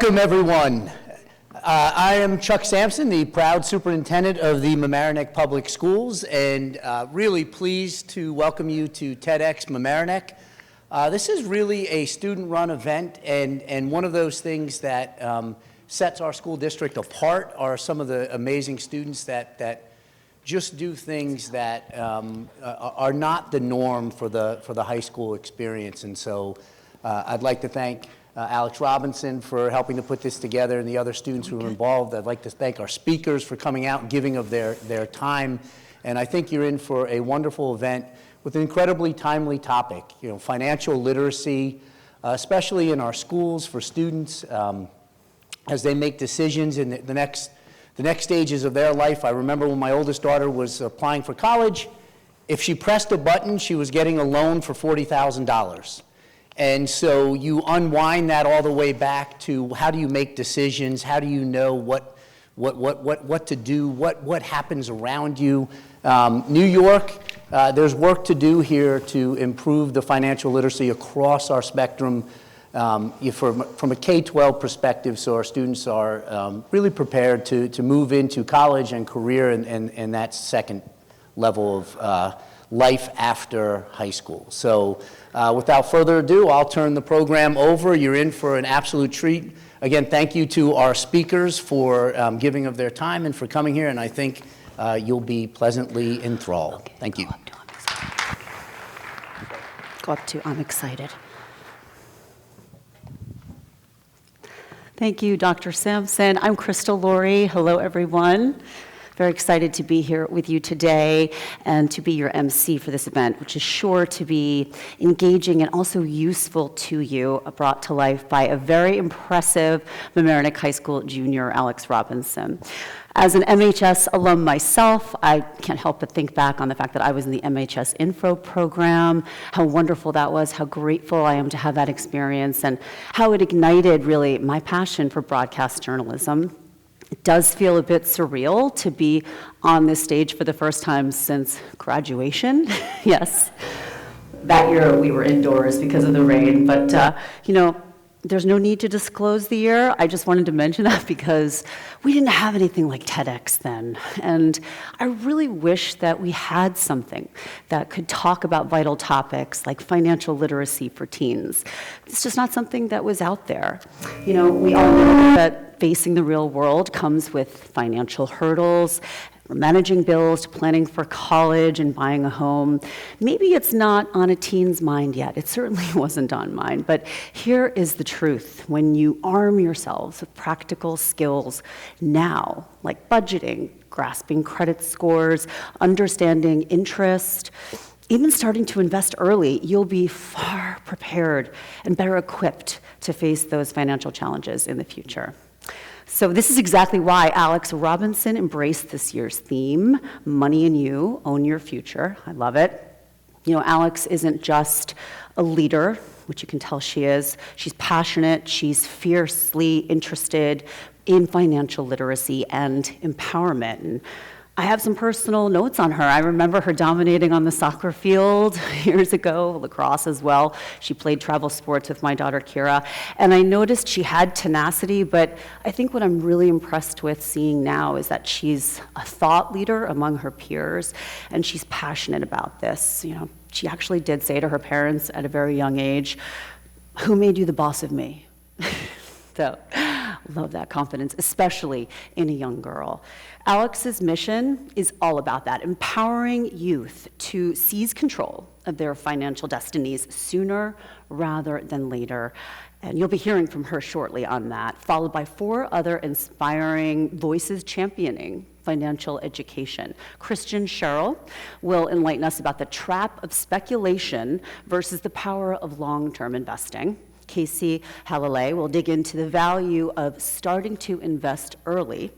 Welcome, everyone. I am Chuck Sampson, the proud superintendent of the Mamaroneck Public Schools, and really pleased to welcome you to TEDx Mamaroneck. This is really a student-run event, and one of those things that sets our school district apart are some of the amazing students that just do things that are not the norm for the high school experience. And so I'd like to thank Alex Robinson for helping to put this together and the other students who were involved. I'd like to thank our speakers for coming out and giving of their time. And I think you're in for a wonderful event with an incredibly timely topic, financial literacy, especially in our schools for students as they make decisions in the next stages of their life. I remember when my oldest daughter was applying for college, if she pressed a button, she was getting a loan for $40,000. And so you unwind that all the way back to how do you make decisions, how do you know what to do, what happens around you. New York, there's work to do here to improve the financial literacy across our spectrum from a K-12 perspective, so our students are really prepared to move into college and career and that second level of life after high school. So without further ado, I'll turn the program over. You're in for an absolute treat. Again, thank you to our speakers for giving of their time and for coming here, and I think you'll be pleasantly enthralled. Okay, thank you. Go up to, I'm excited. Thank you, Dr. Sampson. I'm Crystal Laurie. Hello, everyone. Very excited to be here with you today and to be your MC for this event, which is sure to be engaging and also useful to you, brought to life by a very impressive Mamaroneck High School junior, Alex Robinson. As an MHS alum myself, I can't help but think back on the fact that I was in the MHS Info program, how wonderful that was, how grateful I am to have that experience, and how it ignited really my passion for broadcast journalism. It does feel a bit surreal to be on this stage for the first time since graduation. Yes, that year we were indoors because of the rain, but there's no need to disclose the year. I just wanted to mention that because we didn't have anything like TEDx then. And I really wish that we had something that could talk about vital topics like financial literacy for teens. It's just not something that was out there. We all know that facing the real world comes with financial hurdles, managing bills, planning for college, and buying a home. Maybe it's not on a teen's mind yet. It certainly wasn't on mine. But here is the truth. When you arm yourselves with practical skills now, like budgeting, grasping credit scores, understanding interest, even starting to invest early, you'll be far prepared and better equipped to face those financial challenges in the future. So this is exactly why Alex Robinson embraced this year's theme, Money and You, Own Your Future. I love it. Alex isn't just a leader, which you can tell she is. She's passionate. She's fiercely interested in financial literacy and empowerment. And I have some personal notes on her. I remember her dominating on the soccer field years ago, lacrosse as well. She played travel sports with my daughter, Kira. And I noticed she had tenacity, but I think what I'm really impressed with seeing now is that she's a thought leader among her peers, and she's passionate about this. She actually did say to her parents at a very young age, "Who made you the boss of me?" So, love that confidence, especially in a young girl. Alex's mission is all about that, empowering youth to seize control of their financial destinies sooner rather than later. And you'll be hearing from her shortly on that, followed by 4 other inspiring voices championing financial education. Christian Sherrill will enlighten us about the trap of speculation versus the power of long-term investing. Casey Halalay will dig into the value of starting to invest early.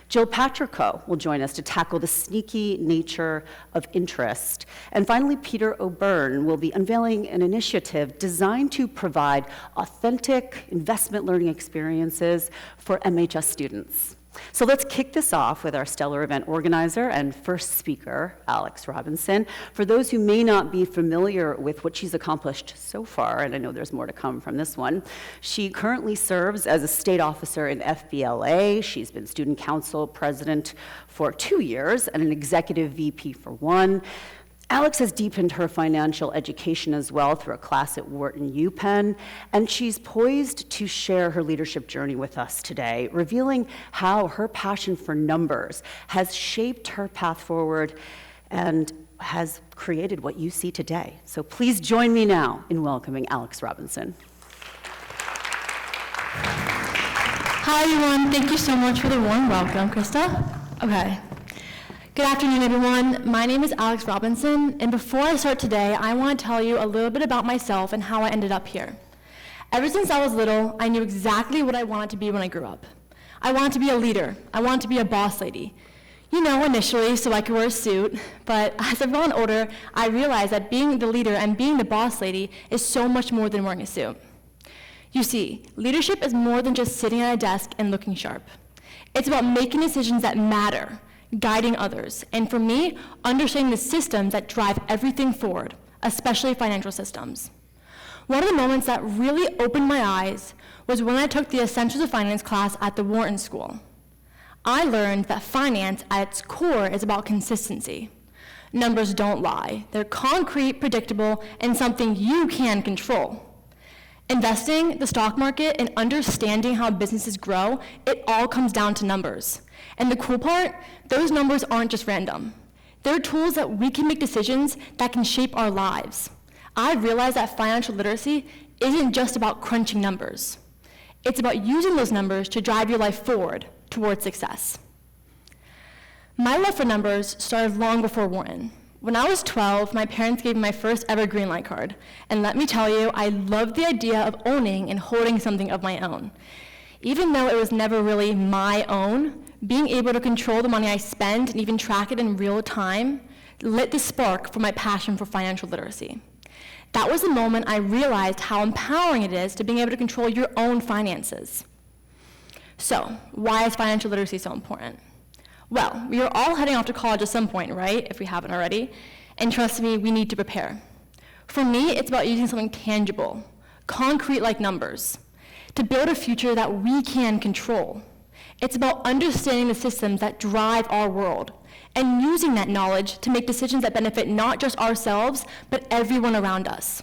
Jill Patrico will join us to tackle the sneaky nature of interest. And finally, Peter O'Byrne will be unveiling an initiative designed to provide authentic investment learning experiences for MHS students. So let's kick this off with our stellar event organizer and first speaker, Alex Robinson. For those who may not be familiar with what she's accomplished so far, and I know there's more to come from this one, she currently serves as a state officer in FBLA. She's been student council president for 2 years and an executive VP for 1. Alex has deepened her financial education as well through a class at Wharton UPenn, and she's poised to share her leadership journey with us today, revealing how her passion for numbers has shaped her path forward and has created what you see today. So please join me now in welcoming Alex Robinson. Hi everyone, thank you so much for the warm welcome, Krista. Okay. Good afternoon, everyone. My name is Alex Robinson, and before I start today, I want to tell you a little bit about myself and how I ended up here. Ever since I was little, I knew exactly what I wanted to be when I grew up. I wanted to be a leader. I wanted to be a boss lady. You know, initially, so I could wear a suit, but as I've gotten older, I realized that being the leader and being the boss lady is so much more than wearing a suit. You see, leadership is more than just sitting at a desk and looking sharp. It's about making decisions that matter, guiding others, and for me, understanding the systems that drive everything forward, especially financial systems. One of the moments that really opened my eyes was when I took the Essentials of Finance class at the Wharton School. I learned that finance at its core is about consistency. Numbers don't lie. They're concrete, predictable, and something you can control. Investing, the stock market, and understanding how businesses grow, it all comes down to numbers. And the cool part, those numbers aren't just random. They're tools that we can make decisions that can shape our lives. I realized that financial literacy isn't just about crunching numbers. It's about using those numbers to drive your life forward towards success. My love for numbers started long before Wharton. When I was 12, my parents gave me my first ever green light card. And let me tell you, I loved the idea of owning and holding something of my own. Even though it was never really my own, being able to control the money I spend and even track it in real time lit the spark for my passion for financial literacy. That was the moment I realized how empowering it is to being able to control your own finances. So, why is financial literacy so important? Well, we are all heading off to college at some point, right? If we haven't already. And trust me, we need to prepare. For me, it's about using something tangible, concrete like numbers, to build a future that we can control. It's about understanding the systems that drive our world and using that knowledge to make decisions that benefit not just ourselves, but everyone around us.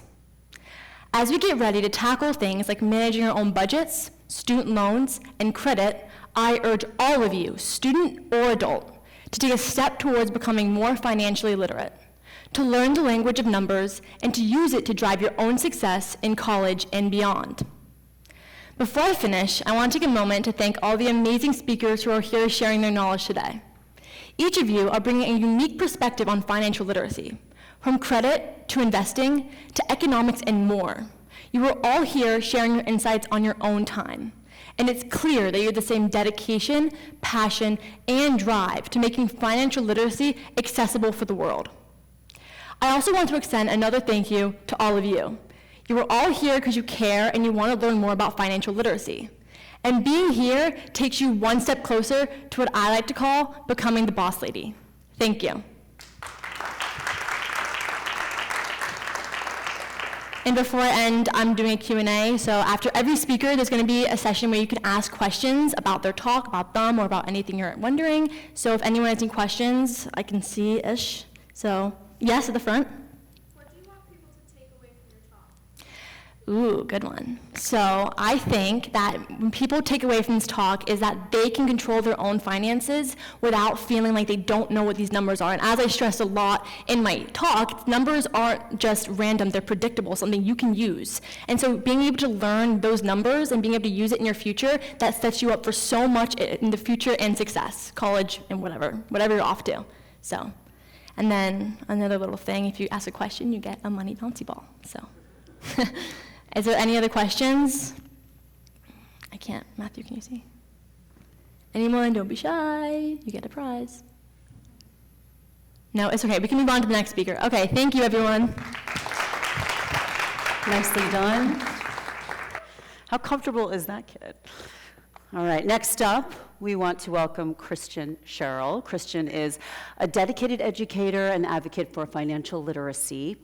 As we get ready to tackle things like managing our own budgets, student loans, and credit, I urge all of you, student or adult, to take a step towards becoming more financially literate, to learn the language of numbers, and to use it to drive your own success in college and beyond. Before I finish, I want to take a moment to thank all the amazing speakers who are here sharing their knowledge today. Each of you are bringing a unique perspective on financial literacy, from credit to investing to economics and more. You are all here sharing your insights on your own time. And it's clear that you have the same dedication, passion, and drive to making financial literacy accessible for the world. I also want to extend another thank you to all of you. You are all here because you care and you want to learn more about financial literacy. And being here takes you one step closer to what I like to call becoming the boss lady. Thank you. And before I end, I'm doing a Q&A. So after every speaker, there's going to be a session where you can ask questions about their talk, about them, or about anything you're wondering. So if anyone has any questions, I can see-ish. So yes, at the front. What do you want people to take away from your talk? Ooh, good one. So I think that when people take away from this talk is that they can control their own finances without feeling like they don't know what these numbers are. And as I stressed a lot in my talk, numbers aren't just random, they're predictable, something you can use. And so being able to learn those numbers and being able to use it in your future, that sets you up for so much in the future and success, college and whatever you're off to. So, and then another little thing, if you ask a question, you get a money bouncy ball, so. Is there any other questions? I can't. Matthew, can you see? Anyone? Don't be shy. You get a prize. No, it's okay. We can move on to the next speaker. Okay, thank you, everyone. Nicely done. How comfortable is that kid? All right, next up, we want to welcome Christian Sherrill. Christian is a dedicated educator and advocate for financial literacy,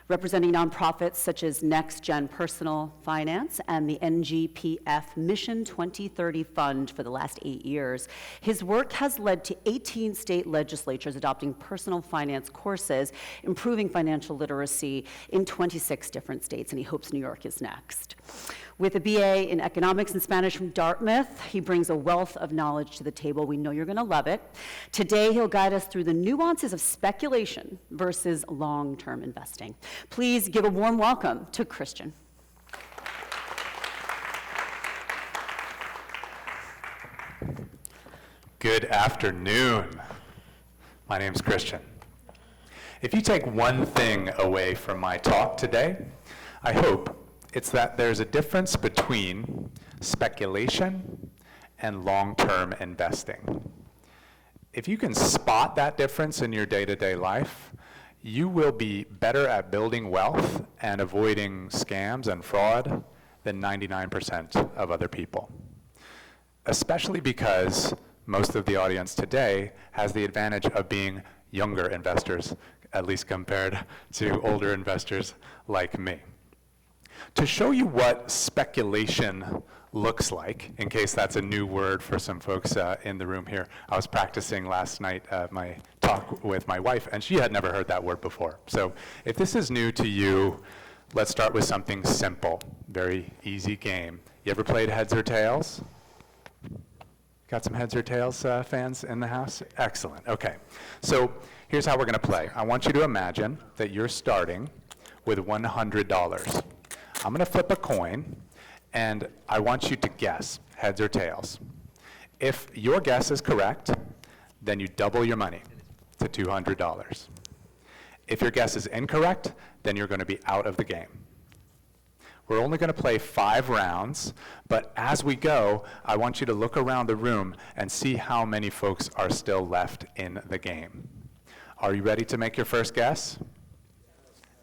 representing nonprofits such as Next Gen Personal Finance and the NGPF Mission 2030 Fund for the last 8 years. His work has led to 18 state legislatures adopting personal finance courses, improving financial literacy in 26 different states, and he hopes New York is next. With a BA in economics and Spanish from Dartmouth, he brings a wealth of knowledge to the table. We know you're going to love it. Today, he'll guide us through the nuances of speculation versus long-term investing. Please give a warm welcome to Christian. Good afternoon. My name's Christian. If you take one thing away from my talk today, I hope it's that there's a difference between speculation and long-term investing. If you can spot that difference in your day-to-day life, you will be better at building wealth and avoiding scams and fraud than 99% of other people. Especially because most of the audience today has the advantage of being younger investors, at least compared to older investors like me. To show you what speculation looks like, in case that's a new word for some folks in the room here, I was practicing last night my talk with my wife, and she had never heard that word before. So if this is new to you, let's start with something simple, very easy game. You ever played heads or tails? Got some heads or tails fans in the house? Excellent, okay. So here's how we're gonna play. I want you to imagine that you're starting with $100. I'm gonna flip a coin, and I want you to guess, heads or tails. If your guess is correct, then you double your money to $200. If your guess is incorrect, then you're gonna be out of the game. We're only gonna play 5 rounds, but as we go, I want you to look around the room and see how many folks are still left in the game. Are you ready to make your first guess?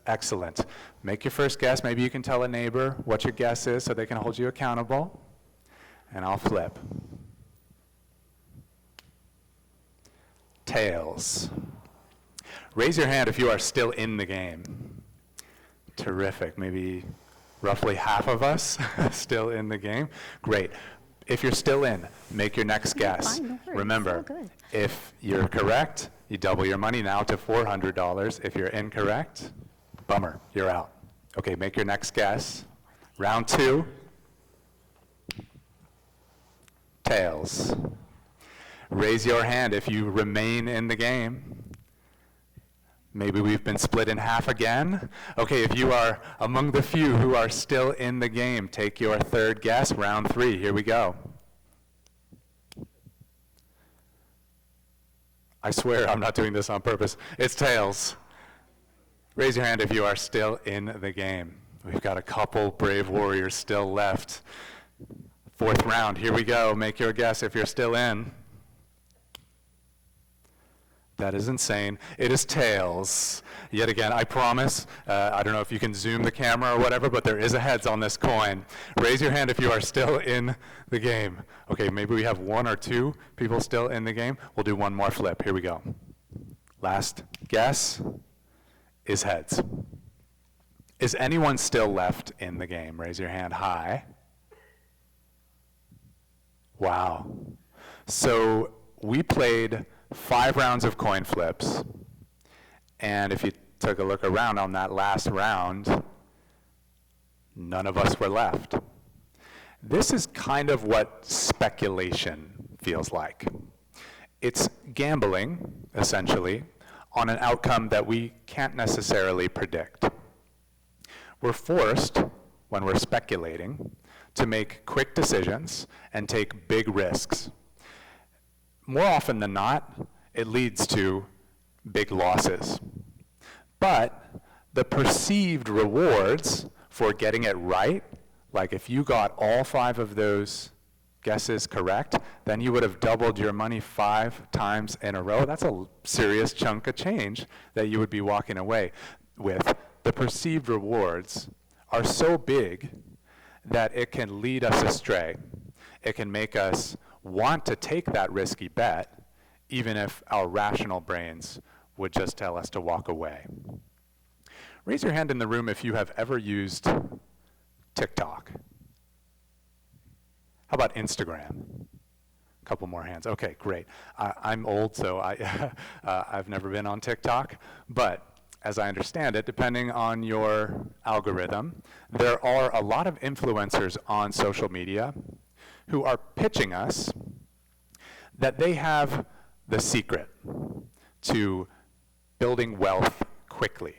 Excellent. Make your first guess. Maybe you can tell a neighbor what your guess is so they can hold you accountable. And I'll flip. Tails. Raise your hand if you are still in the game. Terrific. Maybe roughly half of us still in the game. Great. If you're still in, make your next guess. Fine, no worries. Remember, So good. if you're correct, you double your money now to $400. If you're incorrect, bummer, you're out. Okay, make your next guess. Round 2. Tails. Raise your hand if you remain in the game. Maybe we've been split in half again. Okay, if you are among the few who are still in the game, take your third guess. Round 3, here we go. I swear I'm not doing this on purpose. It's tails. Raise your hand if you are still in the game. We've got a couple brave warriors still left. 4th round, here we go. Make your guess if you're still in. That is insane. It is tails. Yet again, I promise, I don't know if you can zoom the camera or whatever, but there is a heads on this coin. Raise your hand if you are still in the game. Okay, maybe we have 1 or 2 people still in the game. We'll do one more flip. Here we go. Last guess is heads. Is anyone still left in the game? Raise your hand high. Wow. So we played 5 rounds of coin flips, and if you took a look around on that last round, none of us were left. This is kind of what speculation feels like. It's gambling, essentially, on an outcome that we can't necessarily predict. We're forced, when we're speculating, to make quick decisions and take big risks. More often than not, it leads to big losses. But the perceived rewards for getting it right, like if you got all 5 of those guesses correct, then you would have doubled your money 5 times in a row. That's a serious chunk of change that you would be walking away with. The perceived rewards are so big that it can lead us astray. It can make us want to take that risky bet, even if our rational brains would just tell us to walk away. Raise your hand in the room if you have ever used TikTok. How about Instagram? A couple more hands. Okay, great. I'm old, so I've never been on TikTok, but as I understand it, depending on your algorithm, there are a lot of influencers on social media who are pitching us that they have the secret to building wealth quickly.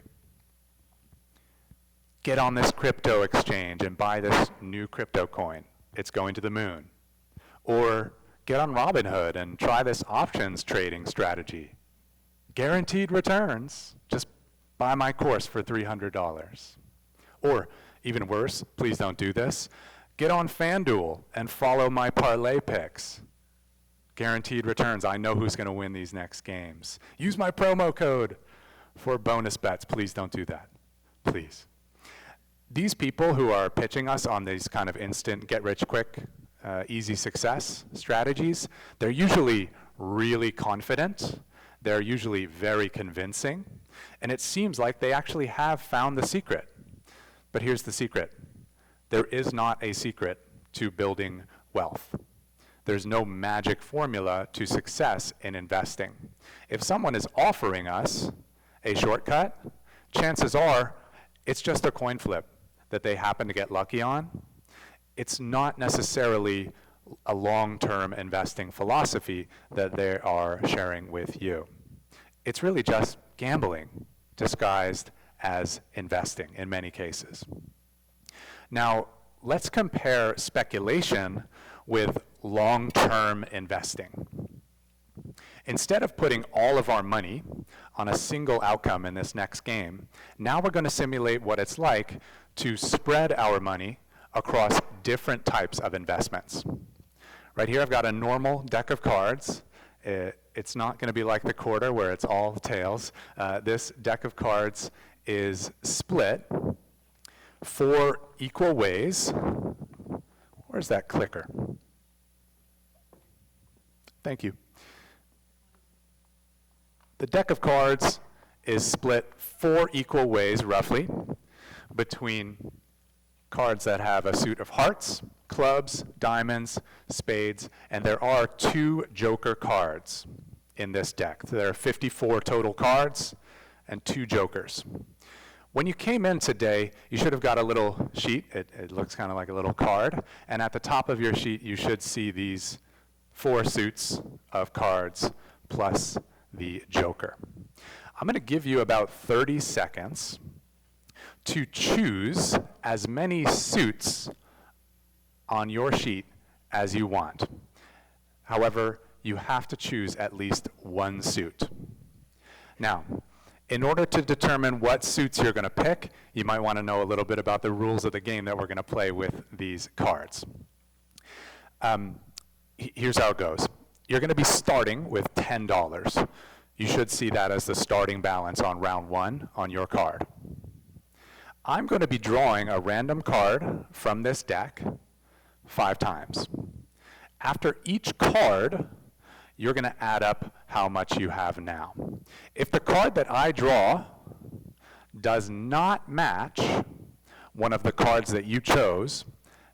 Get on this crypto exchange and buy this new crypto coin. It's going to the moon. Or get on Robinhood and try this options trading strategy. Guaranteed returns. Just buy my course for $300. Or, even worse, please don't do this, get on FanDuel and follow my parlay picks. Guaranteed returns. I know who's going to win these next games. Use my promo code for bonus bets. Please don't do that. Please. These people who are pitching us on these kind of instant get-rich-quick, easy success strategies, they're usually really confident. They're usually very convincing. And it seems like they actually have found the secret. But here's the secret. There is not a secret to building wealth. There's no magic formula to success in investing. If someone is offering us a shortcut, chances are it's just a coin flip that they happen to get lucky on. It's not necessarily a long-term investing philosophy that they are sharing with you. It's really just gambling disguised as investing in many cases. Now, let's compare speculation with long-term investing. Instead of putting all of our money on a single outcome in this next game, now we're going to simulate what it's like to spread our money across different types of investments. Right here I've got a normal deck of cards. It's not going to be like the quarter where it's all tails. This deck of cards is split 4 equal ways. Where's that clicker? Thank you. The deck of cards is split 4 equal ways, roughly, between cards that have a suit of hearts, clubs, diamonds, spades, and there are 2 joker cards in this deck. There are 54 total cards and 2 jokers. When you came in today, you should have got a little sheet. It looks kind of like a little card, and at the top of your sheet, you should see these 4 suits of cards plus the joker. I'm going to give you about 30 seconds to choose as many suits on your sheet as you want. However, you have to choose at least 1 suit. Now, in order to determine what suits you're going to pick, you might want to know a little bit about the rules of the game that we're going to play with these cards. Here's how it goes. You're going to be starting with $10. You should see that as the starting balance on round 1 on your card. I'm going to be drawing a random card from this deck 5 times. After each card, you're going to add up how much you have now. If the card that I draw does not match one of the cards that you chose,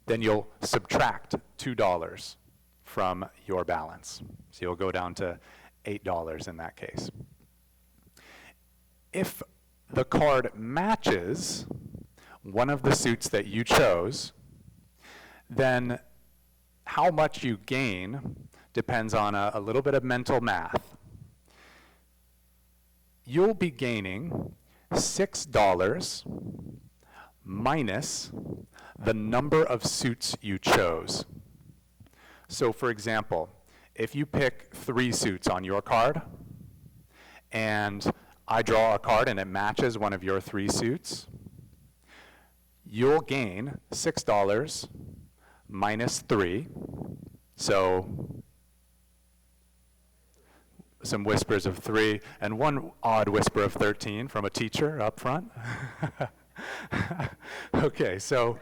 then you'll subtract $2 from your balance. So you'll go down to $8 in that case. If the card matches one of the suits that you chose, then how much you gain depends on a little bit of mental math. You'll be gaining $6 minus the number of suits you chose. So for example, if you pick 3 suits on your card, and I draw a card and it matches one of your 3 suits, you'll gain $6 minus 3. So some whispers of 3 and 1 odd whisper of 13 from a teacher up front. Okay, so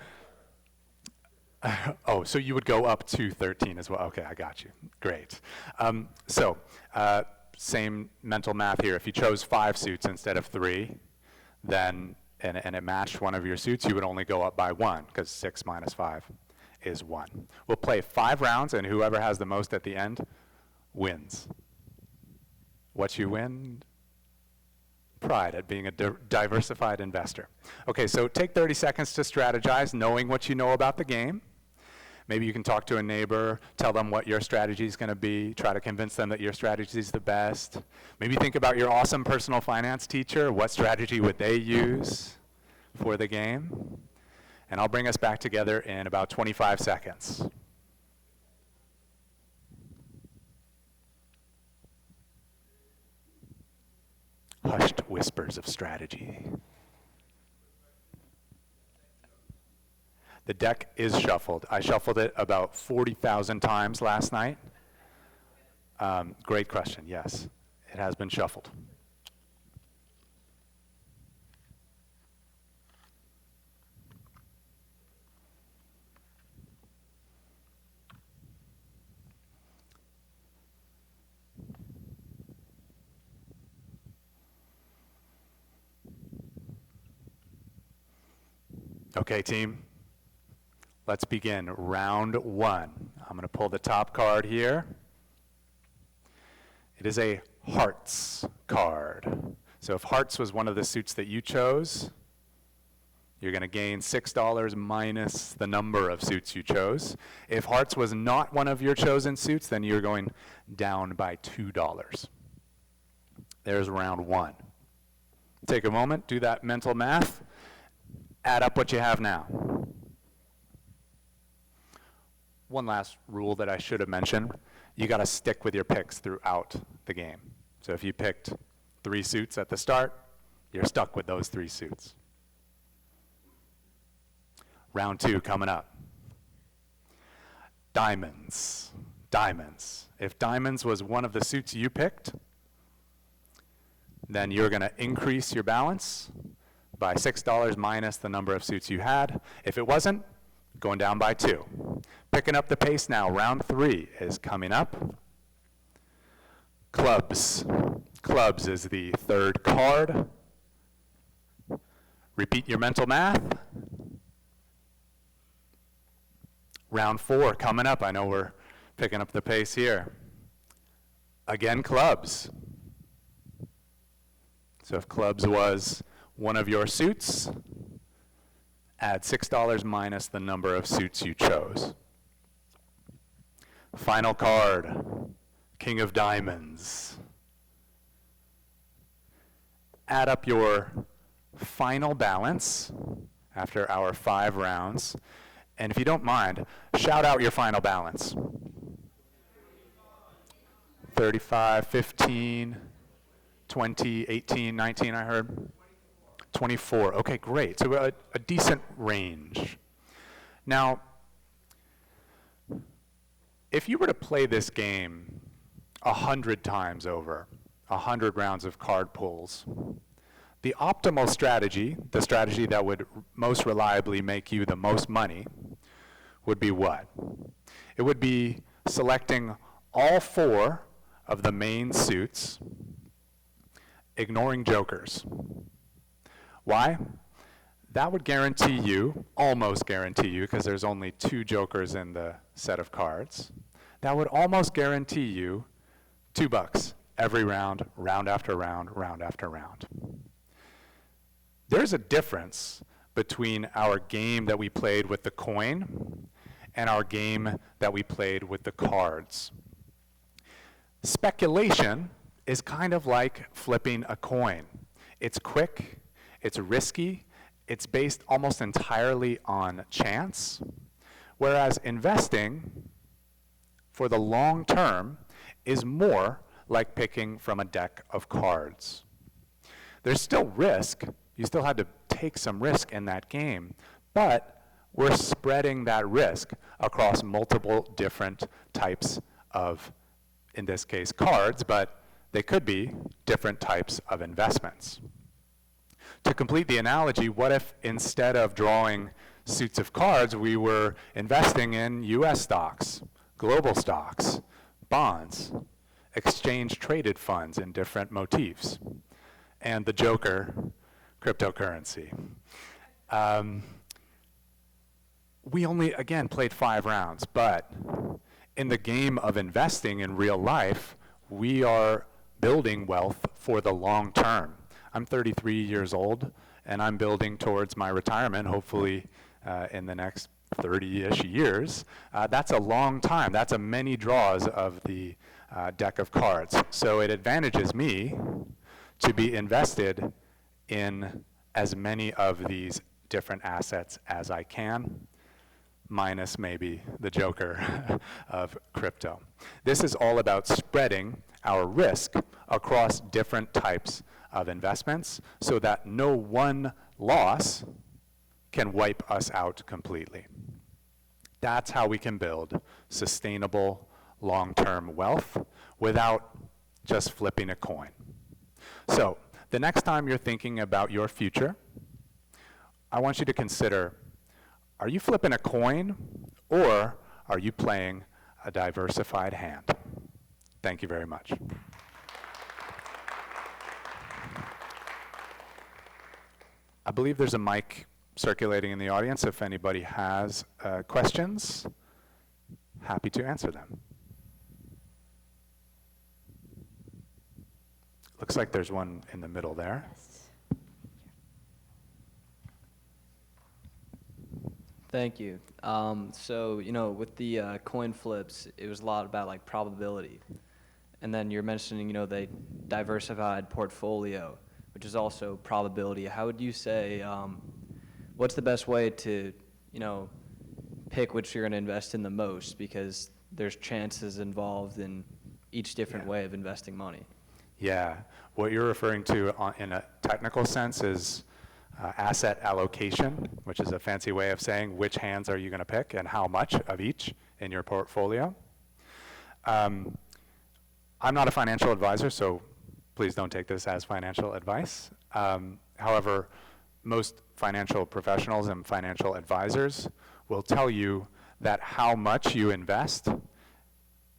Oh, so you would go up to 13 as well. Okay, I got you. Great. Same mental math here. If you chose 5 suits instead of 3, then, and it matched one of your suits, you would only go up by 1, because 6 minus 5 is 1. We'll play 5 rounds, and whoever has the most at the end wins. What you win? Pride at being a diversified investor. Okay, so take 30 seconds to strategize, knowing what you know about the game. Maybe you can talk to a neighbor, tell them what your strategy is going to be, try to convince them that your strategy is the best. Maybe think about your awesome personal finance teacher. What strategy would they use for the game? And I'll bring us back together in about 25 seconds. Hushed whispers of strategy. The deck is shuffled. I shuffled it about 40,000 times last night. Great question, yes. It has been shuffled. Okay, team. Let's begin round 1. I'm going to pull the top card here. It is a hearts card. So if hearts was one of the suits that you chose, you're going to gain $6 minus the number of suits you chose. If hearts was not one of your chosen suits, then you're going down by $2. There's round 1. Take a moment, do that mental math, add up what you have now. One last rule that I should have mentioned, you got to stick with your picks throughout the game. So if you picked 3 suits at the start, you're stuck with those 3 suits. Round 2 coming up. Diamonds. Diamonds. If diamonds was one of the suits you picked, then you're going to increase your balance by $6 minus the number of suits you had. If it wasn't, going down by 2. Picking up the pace now. Round 3 is coming up. Clubs. Clubs is the 3rd card. Repeat your mental math. Round 4 coming up. I know we're picking up the pace here. Again, clubs. So if clubs was one of your suits, add $6 minus the number of suits you chose. Final card, King of Diamonds. Add up your final balance after our 5 rounds. And if you don't mind, shout out your final balance. 35, 15, 20, 18, 19, I heard. 24. Okay, great. So a decent range. Now, if you were to play this game 100 times over, 100 rounds of card pulls, the optimal strategy, the strategy that would most reliably make you the most money, would be what? It would be selecting all 4 of the main suits, ignoring jokers. Why? That would guarantee you, almost guarantee you, because there's only 2 jokers in the set of cards, that would almost guarantee you $2 every round, round after round, round after round. There's a difference between our game that we played with the coin and our game that we played with the cards. Speculation is kind of like flipping a coin. It's quick. It's risky, it's based almost entirely on chance, whereas investing for the long term is more like picking from a deck of cards. There's still risk, you still have to take some risk in that game, but we're spreading that risk across multiple different types of, in this case, cards, but they could be different types of investments. To complete the analogy, what if instead of drawing suits of cards, we were investing in US stocks, global stocks, bonds, exchange-traded funds in different motifs, and the joker, cryptocurrency. We only, again, played 5 rounds, but in the game of investing in real life, we are building wealth for the long term. I'm 33 years old, and I'm building towards my retirement, hopefully in the next 30-ish years. That's a long time. That's a many draws of the deck of cards. So it advantages me to be invested in as many of these different assets as I can, minus maybe the joker of crypto. This is all about spreading our risk across different types of investments so that no one loss can wipe us out completely. That's how we can build sustainable long-term wealth without just flipping a coin. So the next time you're thinking about your future, I want you to consider, are you flipping a coin or are you playing a diversified hand? Thank you very much. I believe there's a mic circulating in the audience. If anybody has questions, happy to answer them. Looks like there's one in the middle there. Thank you. So, with the coin flips, it was a lot about like probability. And then you're mentioning, the diversified portfolio, which is also probability. How would you say, what's the best way to, pick which you're going to invest in the most? Because there's chances involved in each different way of investing money. Yeah, what you're referring to in a technical sense is asset allocation, which is a fancy way of saying which hands are you going to pick and how much of each in your portfolio. I'm not a financial advisor, so please don't take this as financial advice. However, most financial professionals and financial advisors will tell you that how much you invest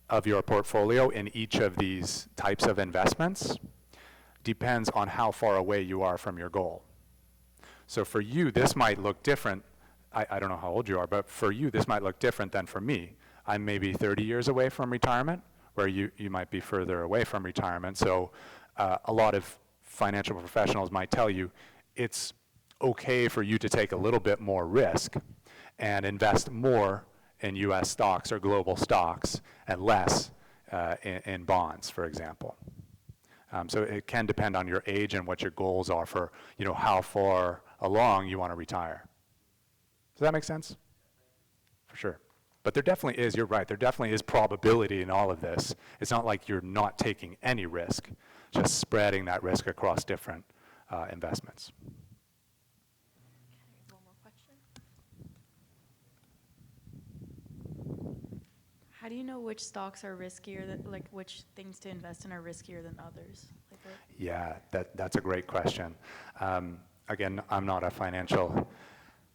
of your portfolio in each of these types of investments depends on how far away you are from your goal. So for you, this might look different. I don't know how old you are, but for you, this might look different than for me. I'm maybe 30 years away from retirement, where you might be further away from retirement. So a lot of financial professionals might tell you it's okay for you to take a little bit more risk and invest more in US stocks or global stocks and less in bonds, for example. So it can depend on your age and what your goals are for, how far along you want to retire. Does that make sense? For sure. But there definitely is, you're right, there definitely is probability in all of this. It's not like you're not taking any risk, just spreading that risk across different investments. One more question. How do you know which stocks are riskier, which things to invest in are riskier than others? Yeah, that's a great question. Again, I'm not a financial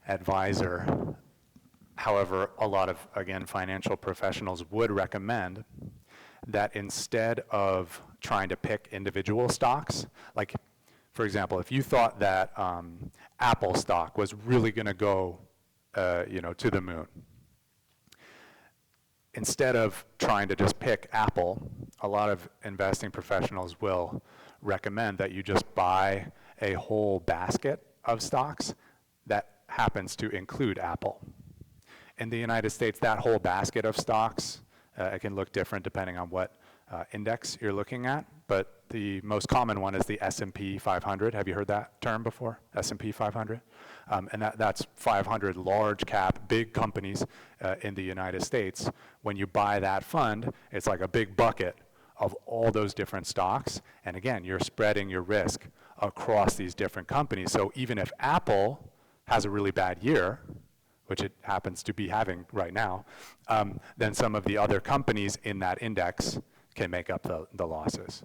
advisor. However, a lot of, again, financial professionals would recommend that instead of trying to pick individual stocks, like, for example, if you thought that Apple stock was really going to go, to the moon, instead of trying to just pick Apple, a lot of investing professionals will recommend that you just buy a whole basket of stocks that happens to include Apple. In the United States, that whole basket of stocks, it can look different depending on what index you're looking at, but the most common one is the S&P 500. Have you heard that term before? S&P 500? And that's 500 large cap, big companies in the United States. When you buy that fund, it's like a big bucket of all those different stocks. And again, you're spreading your risk across these different companies. So even if Apple has a really bad year, which it happens to be having right now, then some of the other companies in that index can make up the losses.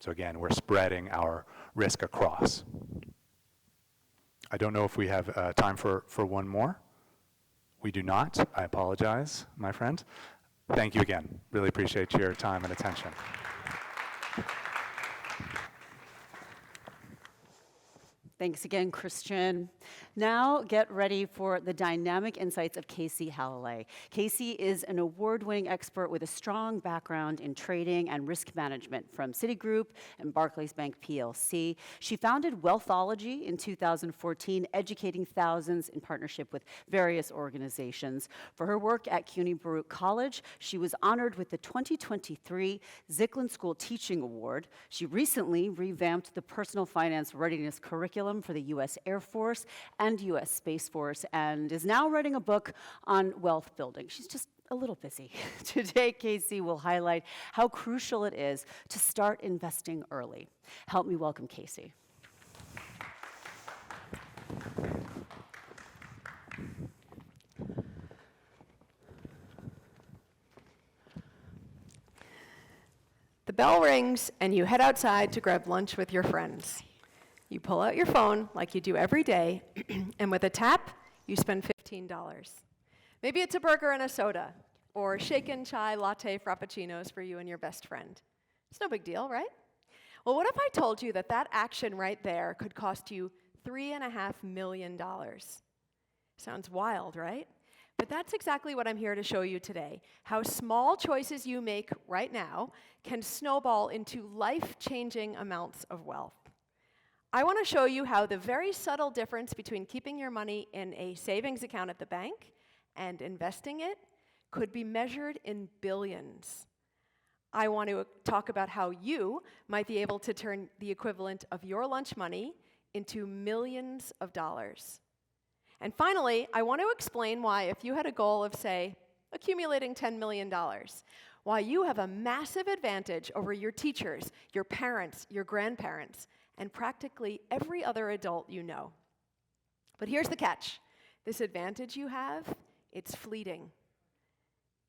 So again, we're spreading our risk across. I don't know if we have time for one more. We do not. I apologize, my friend. Thank you again. Really appreciate your time and attention. Thanks again, Christian. Now get ready for the dynamic insights of Casey Hallilay. Casey is an award-winning expert with a strong background in trading and risk management from Citigroup and Barclays Bank PLC. She founded Wealthology in 2014, educating thousands in partnership with various organizations. For her work at CUNY Baruch College, she was honored with the 2023 Zicklin School Teaching Award. She recently revamped the personal finance readiness curriculum for the U.S. Air Force and U.S. Space Force, and is now writing a book on wealth building. She's just a little busy. Today, Casey will highlight how crucial it is to start investing early. Help me welcome Casey. The bell rings and you head outside to grab lunch with your friends. You pull out your phone like you do every day, and with a tap, you spend $15. Maybe it's a burger and a soda, or shaken chai latte frappuccinos for you and your best friend. It's no big deal, right? Well, what if I told you that that action right there could cost you $3.5 million? Sounds wild, right? But that's exactly what I'm here to show you today, how small choices you make right now can snowball into life-changing amounts of wealth. I want to show you how the very subtle difference between keeping your money in a savings account at the bank and investing it could be measured in billions. I want to talk about how you might be able to turn the equivalent of your lunch money into millions of dollars. And finally, I want to explain why, if you had a goal of, say, accumulating $10 million, why you have a massive advantage over your teachers, your parents, your grandparents, and practically every other adult you know. But here's the catch. This advantage you have, it's fleeting.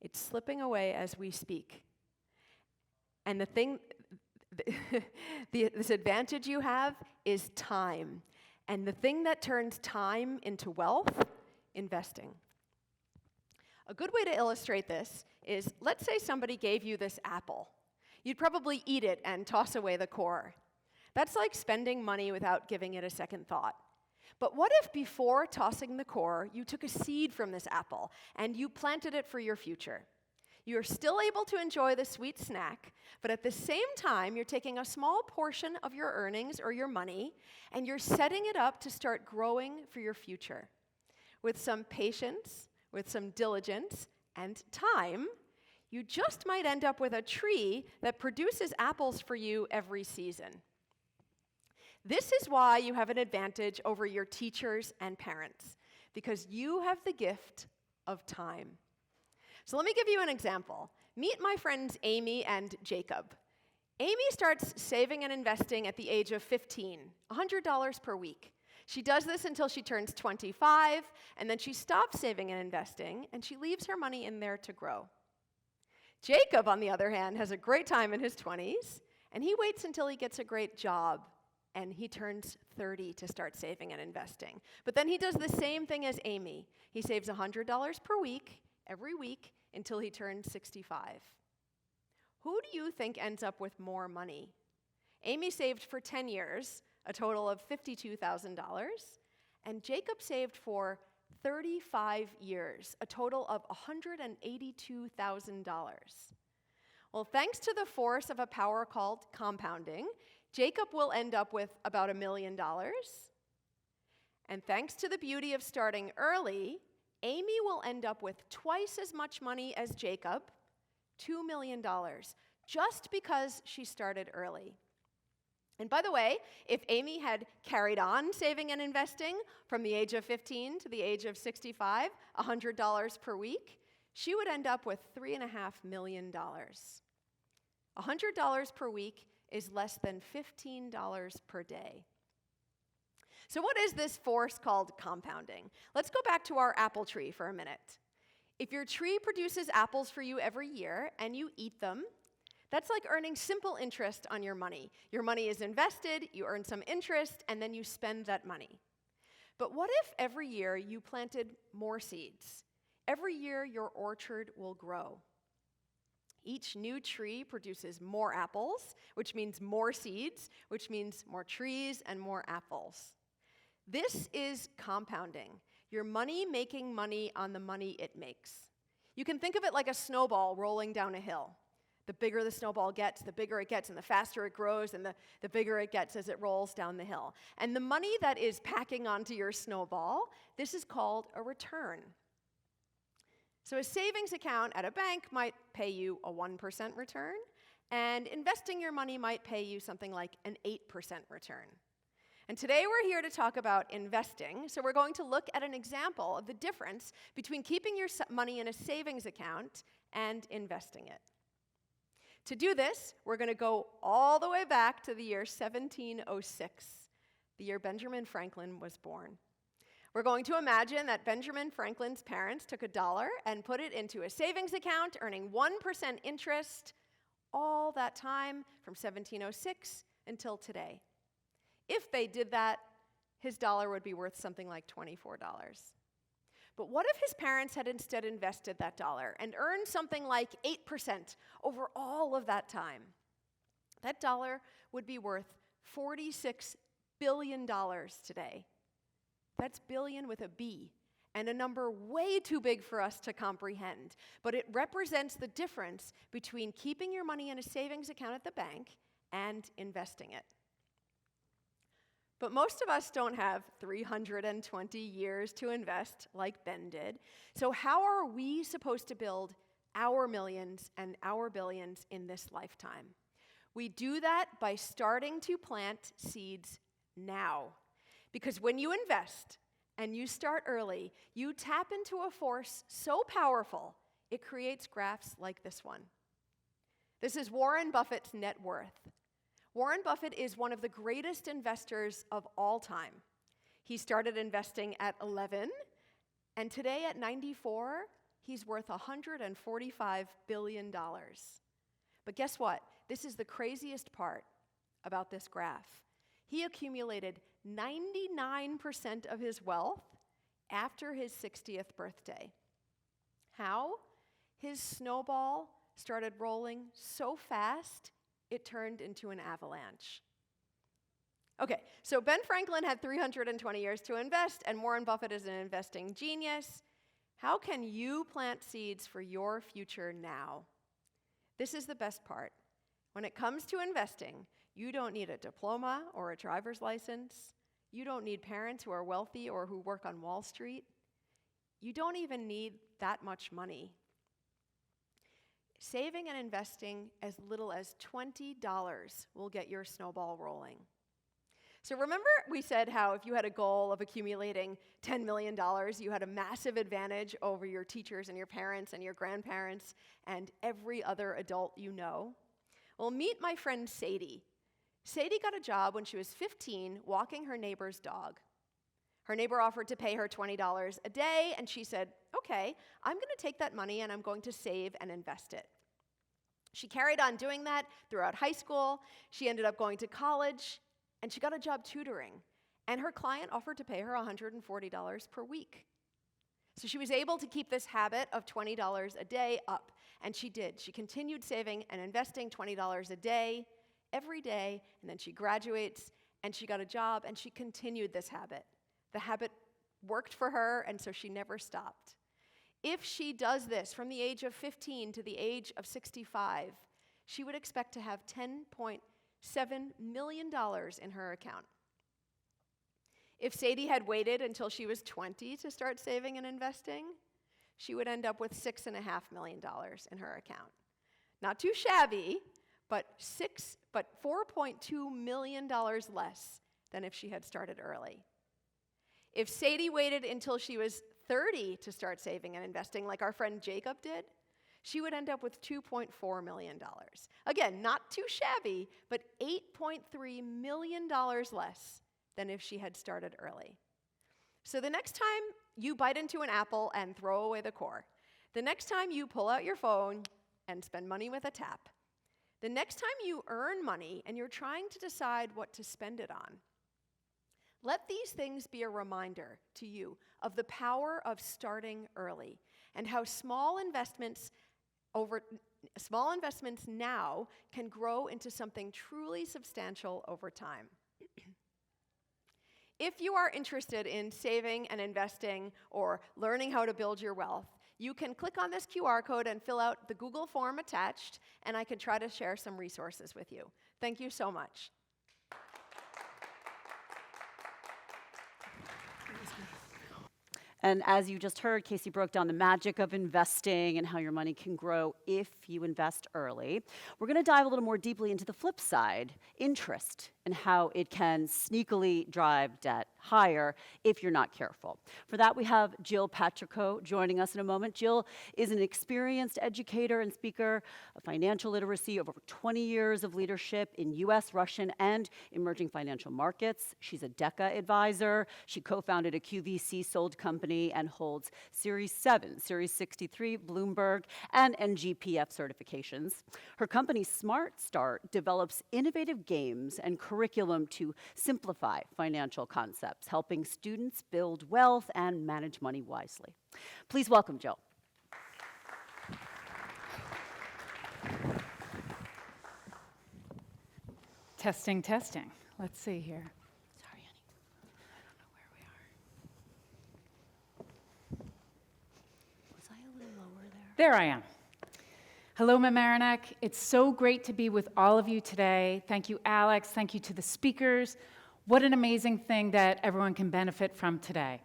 It's slipping away as we speak. And this advantage you have is time. And the thing that turns time into wealth, investing. A good way to illustrate this is, let's say somebody gave you this apple. You'd probably eat it and toss away the core. That's like spending money without giving it a second thought. But what if before tossing the core, you took a seed from this apple and you planted it for your future? You're still able to enjoy the sweet snack, but at the same time, you're taking a small portion of your earnings or your money and you're setting it up to start growing for your future. With some patience, with some diligence, and time, you just might end up with a tree that produces apples for you every season. This is why you have an advantage over your teachers and parents, because you have the gift of time. So let me give you an example. Meet my friends Amy and Jacob. Amy starts saving and investing at the age of 15, $100 per week. She does this until she turns 25, and then she stops saving and investing, and she leaves her money in there to grow. Jacob, on the other hand, has a great time in his 20s, and he waits until he gets a great job, and he turns 30 to start saving and investing. But then he does the same thing as Amy. He saves $100 per week, every week, until he turns 65. Who do you think ends up with more money? Amy saved for 10 years, a total of $52,000, and Jacob saved for 35 years, a total of $182,000. Well, thanks to the force of a power called compounding, Jacob will end up with about $1 million. And thanks to the beauty of starting early, Amy will end up with twice as much money as Jacob, $2 million, just because she started early. And by the way, if Amy had carried on saving and investing from the age of 15 to the age of 65, $100 per week, she would end up with $3.5 million. $100 per week is less than $15 per day. So what is this force called compounding? Let's go back to our apple tree for a minute. If your tree produces apples for you every year and you eat them, that's like earning simple interest on your money. Your money is invested, you earn some interest, and then you spend that money. But what if every year you planted more seeds? Every year your orchard will grow. Each new tree produces more apples, which means more seeds, which means more trees and more apples. This is compounding. Your money making money on the money it makes. You can think of it like a snowball rolling down a hill. The bigger the snowball gets, the bigger it gets, and the faster it grows, and the bigger it gets as it rolls down the hill. And the money that is packing onto your snowball, this is called a return. So a savings account at a bank might pay you a 1% return, and investing your money might pay you something like an 8% return. And today we're here to talk about investing, so we're going to look at an example of the difference between keeping your money in a savings account and investing it. To do this, we're going to go all the way back to the year 1706, the year Benjamin Franklin was born. We're going to imagine that Benjamin Franklin's parents took $1 and put it into a savings account, earning 1% interest all that time from 1706 until today. If they did that, his dollar would be worth something like $24. But what if his parents had instead invested that dollar and earned something like 8% over all of that time? That dollar would be worth $46 billion today. That's billion with a B, and a number way too big for us to comprehend. But it represents the difference between keeping your money in a savings account at the bank and investing it. But most of us don't have 320 years to invest like Ben did. So how are we supposed to build our millions and our billions in this lifetime? We do that by starting to plant seeds now. Because when you invest and you start early, you tap into a force so powerful, it creates graphs like this one. This is Warren Buffett's net worth. Warren Buffett is one of the greatest investors of all time. He started investing at 11, and today at 94, he's worth $145 billion. But guess what? This is the craziest part about this graph. He accumulated 99% of his wealth after his 60th birthday. How? His snowball started rolling so fast, it turned into an avalanche. Okay, so Ben Franklin had 320 years to invest, and Warren Buffett is an investing genius. How can you plant seeds for your future now? This is the best part. When it comes to investing, you don't need a diploma or a driver's license. You don't need parents who are wealthy or who work on Wall Street. You don't even need that much money. Saving and investing as little as $20 will get your snowball rolling. So remember we said how if you had a goal of accumulating $10 million, you had a massive advantage over your teachers and your parents and your grandparents and every other adult you know? Well, meet my friend Sadie. Sadie got a job when she was 15 walking her neighbor's dog. Her neighbor offered to pay her $20 a day, and she said, okay, I'm going to take that money and I'm going to save and invest it. She carried on doing that throughout high school. She ended up going to college, and she got a job tutoring. And her client offered to pay her $140 per week. So she was able to keep this habit of $20 a day up, and she did. She continued saving and investing $20 a day, every day, and then she graduates, and she got a job, and she continued this habit. The habit worked for her, and so she never stopped. If she does this from the age of 15 to the age of 65, she would expect to have $10.7 million in her account. If Sadie had waited until she was 20 to start saving and investing, she would end up with $6.5 million in her account. Not too shabby, but $4.2 million less than if she had started early. If Sadie waited until she was 30 to start saving and investing, like our friend Jacob did, she would end up with $2.4 million. Again, not too shabby, but $8.3 million less than if she had started early. So the next time you bite into an apple and throw away the core, the next time you pull out your phone and spend money with a tap, the next time you earn money and you're trying to decide what to spend it on, Let these things be a reminder to you of the power of starting early and how small investments now can grow into something truly substantial over time. If you are interested in saving and investing or learning how to build your wealth, you can click on this QR code and fill out the Google form attached, and I can try to share some resources with you. Thank you so much. And as you just heard, Casey broke down the magic of investing and how your money can grow if you invest early. We're going to dive a little more deeply into the flip side, interest, and how it can sneakily drive debt higher if you're not careful. For that, we have Jill Patrico joining us in a moment. Jill is an experienced educator and speaker of financial literacy, over 20 years of leadership in U.S., Russian, and emerging financial markets. She's a DECA advisor. She co-founded a QVC-sold company and holds Series 7, Series 63, Bloomberg, and NGPF certifications. Her company, Smart Start, develops innovative games and curriculum to simplify financial concepts, helping students build wealth and manage money wisely. Please welcome Jill. Testing, testing. Let's see here. Sorry, honey. I don't know where we are. Was I a little lower there? There I am. Hello, Mamaroneck. It's so great to be with all of you today. Thank you, Alex. Thank you to the speakers. What an amazing thing that everyone can benefit from today.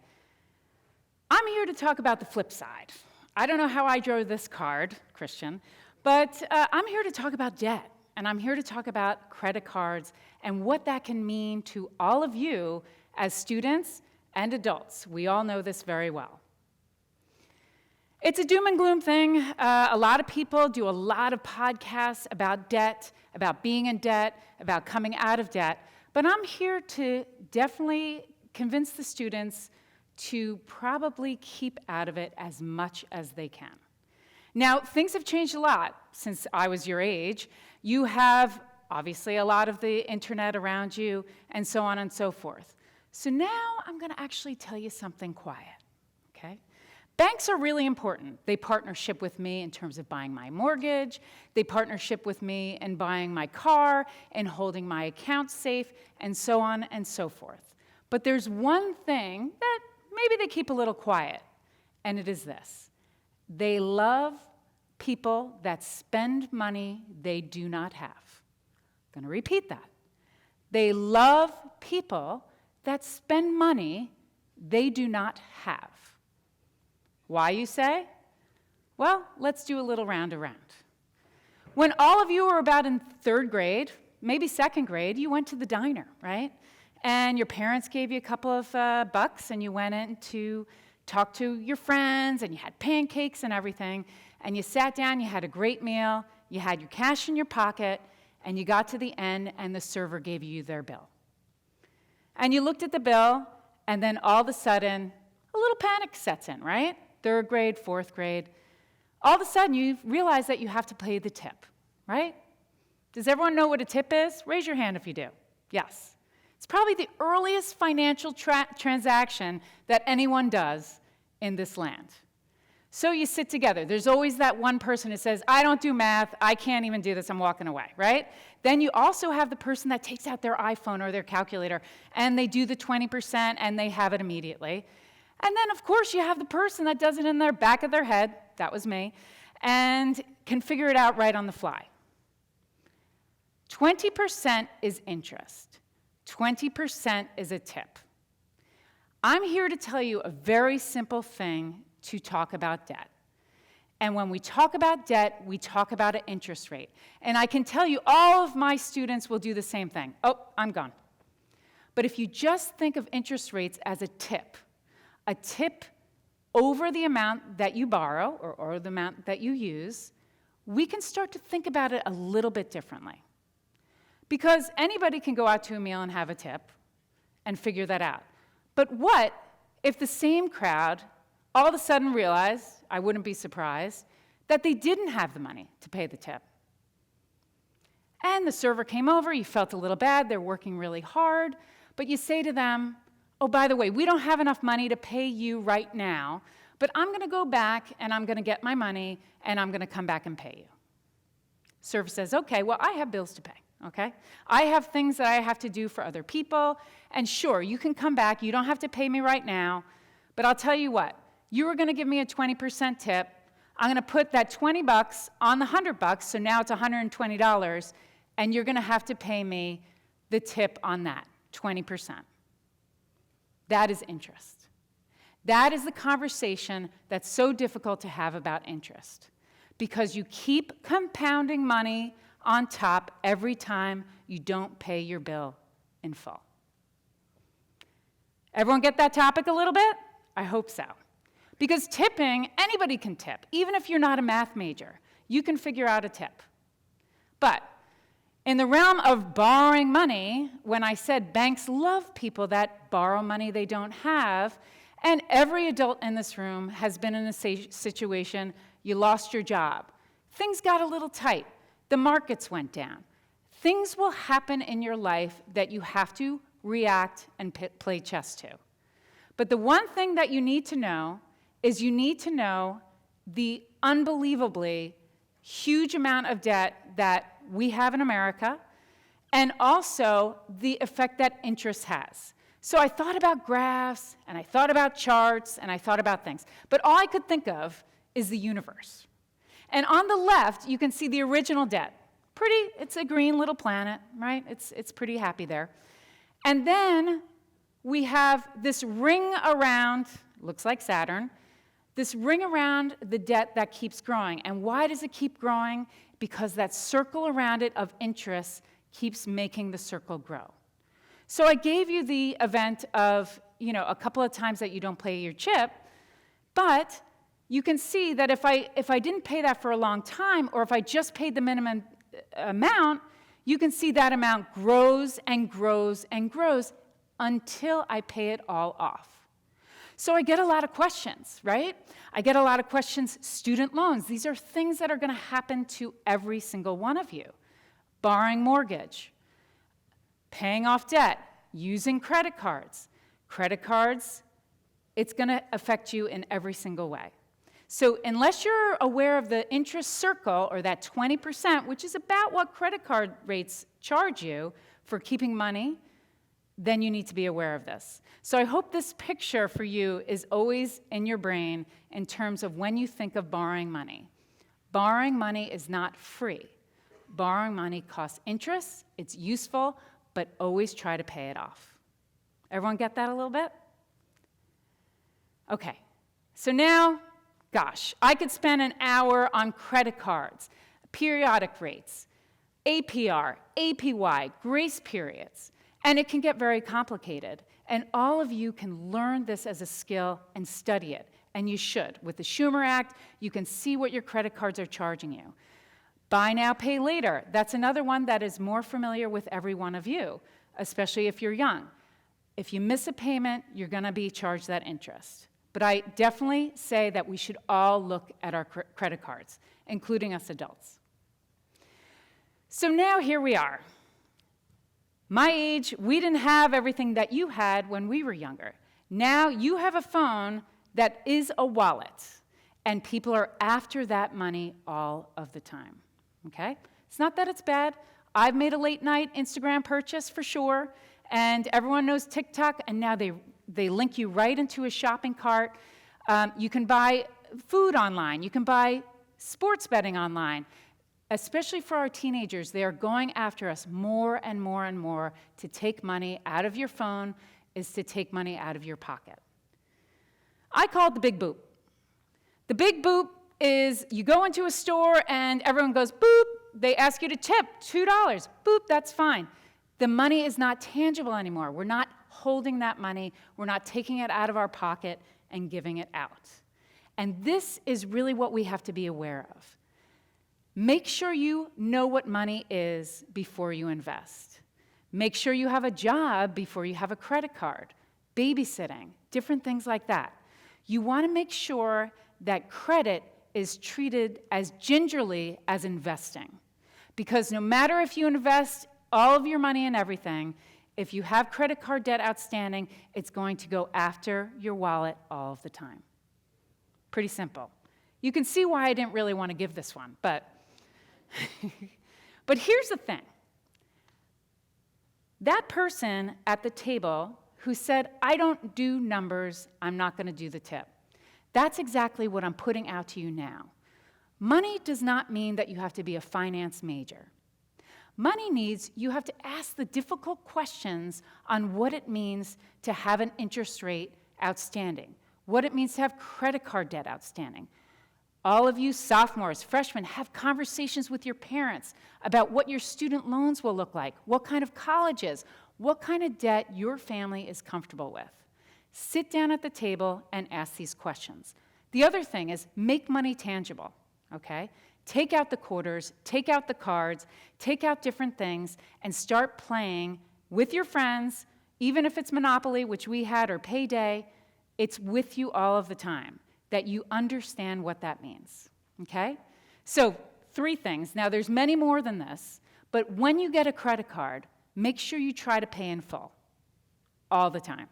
I'm here to talk about the flip side. I don't know how I drew this card, Christian, but I'm here to talk about debt, and I'm here to talk about credit cards and what that can mean to all of you as students and adults. We all know this very well. It's a doom and gloom thing. A lot of people do a lot of podcasts about debt, about being in debt, about coming out of debt. But I'm here to definitely convince the students to probably keep out of it as much as they can. Now, things have changed a lot since I was your age. You have, obviously, a lot of the internet around you, and so on and so forth. So now I'm going to actually tell you something quiet, okay? Banks are really important. They partnership with me in terms of buying my mortgage. They partnership with me in buying my car and holding my accounts safe, and so on and so forth. But there's one thing that maybe they keep a little quiet, and it is this. They love people that spend money they do not have. I'm going to repeat that. They love people that spend money they do not have. Why, you say? Well, let's do a little round around. When all of you were about in third grade, maybe second grade, you went to the diner, right? And your parents gave you a couple of bucks, and you went in to talk to your friends, and you had pancakes and everything, and you sat down, you had a great meal, you had your cash in your pocket, and you got to the end, and the server gave you their bill. And you looked at the bill, and then all of a sudden, a little panic sets in, right? Third grade, fourth grade. All of a sudden, you realize that you have to pay the tip, right? Does everyone know what a tip is? Raise your hand if you do. Yes. It's probably the earliest financial transaction that anyone does in this land. So you sit together. There's always that one person who says, I don't do math, I can't even do this, I'm walking away, right? Then you also have the person that takes out their iPhone or their calculator, and they do the 20%, and they have it immediately. And then, of course, you have the person that does it in their back of their head, that was me, and can figure it out right on the fly. 20% is interest. 20% is a tip. I'm here to tell you a very simple thing to talk about debt. And when we talk about debt, we talk about an interest rate. And I can tell you all of my students will do the same thing. Oh, I'm gone. But if you just think of interest rates as a tip over the amount that you borrow or the amount that you use, we can start to think about it a little bit differently. Because anybody can go out to a meal and have a tip and figure that out. But what if the same crowd all of a sudden realized, I wouldn't be surprised, that they didn't have the money to pay the tip? And the server came over, you felt a little bad, they're working really hard, but you say to them, oh, by the way, we don't have enough money to pay you right now, but I'm going to go back and I'm going to get my money and I'm going to come back and pay you. Server says, okay, well, I have bills to pay, okay? I have things that I have to do for other people, and sure, you can come back. You don't have to pay me right now, but I'll tell you what. You were going to give me a 20% tip. I'm going to put that $20 on the $100, so now it's $120, and you're going to have to pay me the tip on that, 20%. That is interest. That is the conversation that's so difficult to have about interest, because you keep compounding money on top every time you don't pay your bill in full. Everyone get that topic a little bit? I hope so. Because tipping, anybody can tip. Even if you're not a math major, you can figure out a tip. But in the realm of borrowing money, when I said banks love people that borrow money they don't have, and every adult in this room has been in a situation, you lost your job. Things got a little tight. The markets went down. Things will happen in your life that you have to react and play chess to. But the one thing that you need to know is you need to know the unbelievably huge amount of debt that we have in America, and also the effect that interest has. So I thought about graphs, and I thought about charts, and I thought about things. But all I could think of is the universe. And on the left, you can see the original debt. It's a green little planet, right? It's pretty happy there. And then we have this ring around, looks like Saturn, this ring around the debt that keeps growing. And why does it keep growing? Because that circle around it of interest keeps making the circle grow. So I gave you the event of, a couple of times that you don't pay your chip, but you can see that if I didn't pay that for a long time, or if I just paid the minimum amount, you can see that amount grows and grows and grows until I pay it all off. So I get a lot of questions, right? I get a lot of questions, student loans. These are things that are going to happen to every single one of you. Borrowing mortgage, paying off debt, using credit cards. Credit cards, it's going to affect you in every single way. So unless you're aware of the interest circle, or that 20%, which is about what credit card rates charge you for keeping money, then you need to be aware of this. So I hope this picture for you is always in your brain in terms of when you think of borrowing money. Borrowing money is not free. Borrowing money costs interest, it's useful, but always try to pay it off. Everyone get that a little bit? Okay, so now, gosh, I could spend an hour on credit cards, periodic rates, APR, APY, grace periods, and it can get very complicated. And all of you can learn this as a skill and study it, and you should. With the Schumer Act, you can see what your credit cards are charging you. Buy now, pay later. That's another one that is more familiar with every one of you, especially if you're young. If you miss a payment, you're going to be charged that interest. But I definitely say that we should all look at our credit cards, including us adults. So now here we are. My age, we didn't have everything that you had when we were younger. Now you have a phone that is a wallet, and people are after that money all of the time, okay? It's not that it's bad. I've made a late night Instagram purchase for sure, and everyone knows TikTok, and now they link you right into a shopping cart. You can buy food online. You can buy sports betting online. Especially for our teenagers, they are going after us more and more and more. To take money out of your phone is to take money out of your pocket. I call it the big boop. The big boop is you go into a store and everyone goes, boop. They ask you to tip $2. Boop, that's fine. The money is not tangible anymore. We're not holding that money. We're not taking it out of our pocket and giving it out. And this is really what we have to be aware of. Make sure you know what money is before you invest. Make sure you have a job before you have a credit card, babysitting, different things like that. You want to make sure that credit is treated as gingerly as investing. Because no matter if you invest all of your money in everything, If you have credit card debt outstanding, it's going to go after your wallet all of the time. Pretty simple. You can see why I didn't really want to give this one, but but here's the thing. That person at the table who said, I don't do numbers, I'm not going to do the tip. That's exactly what I'm putting out to you now. Money does not mean that you have to be a finance major. Money needs you have to ask the difficult questions on what it means to have an interest rate outstanding, what it means to have credit card debt outstanding. All of you sophomores, freshmen, have conversations with your parents about what your student loans will look like, what kind of colleges, what kind of debt your family is comfortable with. Sit down at the table and ask these questions. The other thing is make money tangible, okay? Take out the quarters, take out the cards, take out different things, and start playing with your friends, even if it's Monopoly, which we had, or Payday. It's with you all of the time, that you understand what that means, okay? So 3 things. Now, there's many more than this, but when you get a credit card, make sure you try to pay in full all the time.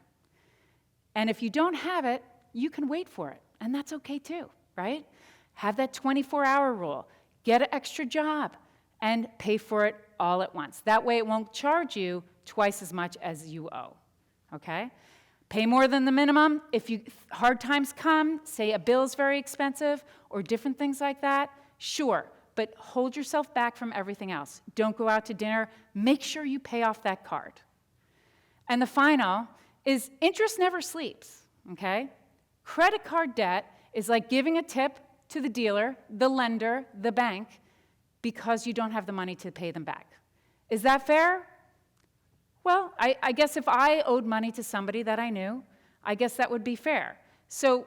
And if you don't have it, you can wait for it, and that's okay too, right? Have that 24-hour rule. Get an extra job and pay for it all at once. That way it won't charge you twice as much as you owe, okay? Pay more than the minimum. If hard times come, say a bill's very expensive or different things like that, sure, but hold yourself back from everything else. Don't go out to dinner. Make sure you pay off that card. And the final is interest never sleeps, okay? Credit card debt is like giving a tip to the dealer, the lender, the bank, because you don't have the money to pay them back. Is that fair? Well, I guess if I owed money to somebody that I knew, I guess that would be fair. So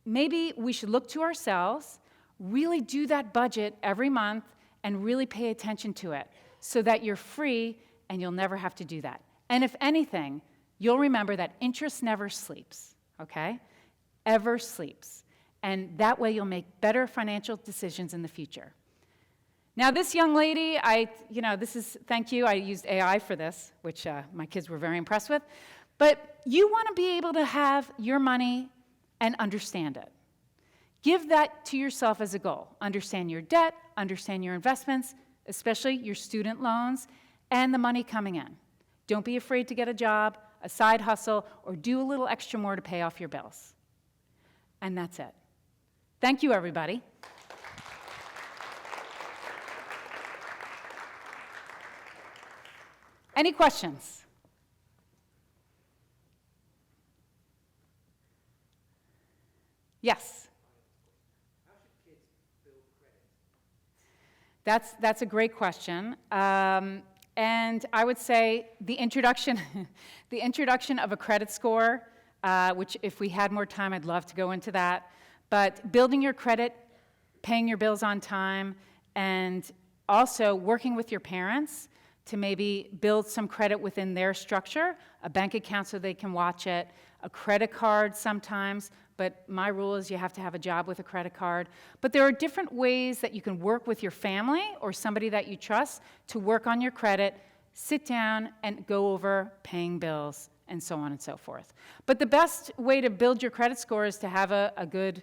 maybe we should look to ourselves, really do that budget every month, and really pay attention to it so that you're free and you'll never have to do that. And if anything, you'll remember that interest never sleeps, okay? Ever sleeps. And that way you'll make better financial decisions in the future. Now, this young lady, thank you, I used AI for this, which my kids were very impressed with. But you want to be able to have your money and understand it. Give that to yourself as a goal. Understand your debt, understand your investments, especially your student loans, and the money coming in. Don't be afraid to get a job, a side hustle, or do a little extra more to pay off your bills. And that's it. Thank you, everybody. Any questions? Yes. How should kids build credit? That's a great question. And I would say the introduction of a credit score, which if we had more time, I'd love to go into that. But building your credit, paying your bills on time, and also working with your parents to maybe build some credit within their structure, a bank account so they can watch it, a credit card sometimes, but my rule is you have to have a job with a credit card. But there are different ways that you can work with your family or somebody that you trust to work on your credit, sit down and go over paying bills, and so on and so forth. But the best way to build your credit score is to have a good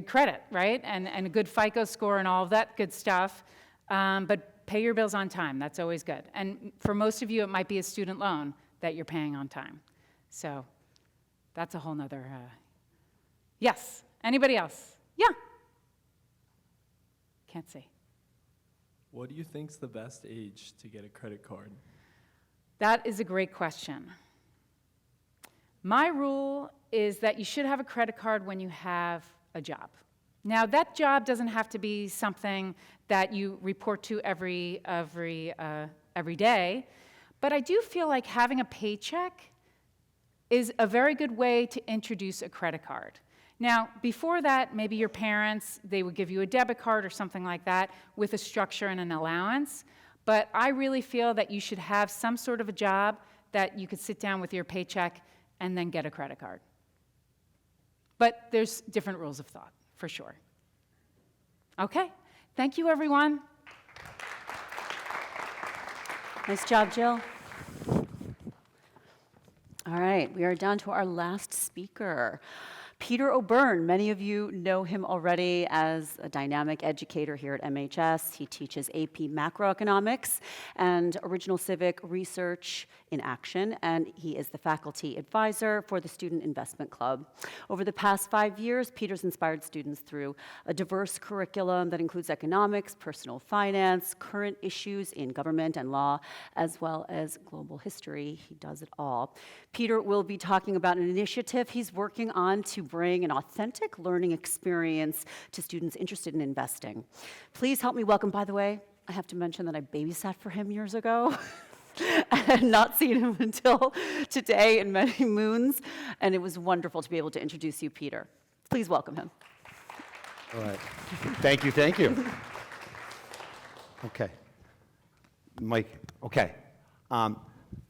credit, right? And a good FICO score and all of that good stuff. But pay your bills on time. That's always good. And for most of you, it might be a student loan that you're paying on time. So that's a whole nother... Yes. Anybody else? Yeah. Can't see. What do you think's the best age to get a credit card? That is a great question. My rule is that you should have a credit card when you have a job. Now, that job doesn't have to be something that you report to every day, but I do feel like having a paycheck is a very good way to introduce a credit card. Now, before that, maybe your parents, they would give you a debit card or something like that with a structure and an allowance, but I really feel that you should have some sort of a job that you could sit down with your paycheck and then get a credit card. But there's different rules of thought, for sure. Okay, thank you, everyone. Nice job, Jill. All right, we are down to our last speaker. Peter O'Byrne, many of you know him already as a dynamic educator here at MHS. He teaches AP Macroeconomics and Original Civic Research in Action, and he is the faculty advisor for the Student Investment Club. Over the past 5 years, Peter's inspired students through a diverse curriculum that includes economics, personal finance, current issues in government and law, as well as global history. He does it all. Peter will be talking about an initiative he's working on to bring an authentic learning experience to students interested in investing. Please help me welcome, by the way, I have to mention that I babysat for him years ago. I had not seen him until today in many moons, and it was wonderful to be able to introduce you, Peter. Please welcome him. All right. Thank you, thank you. Okay. Mike, okay.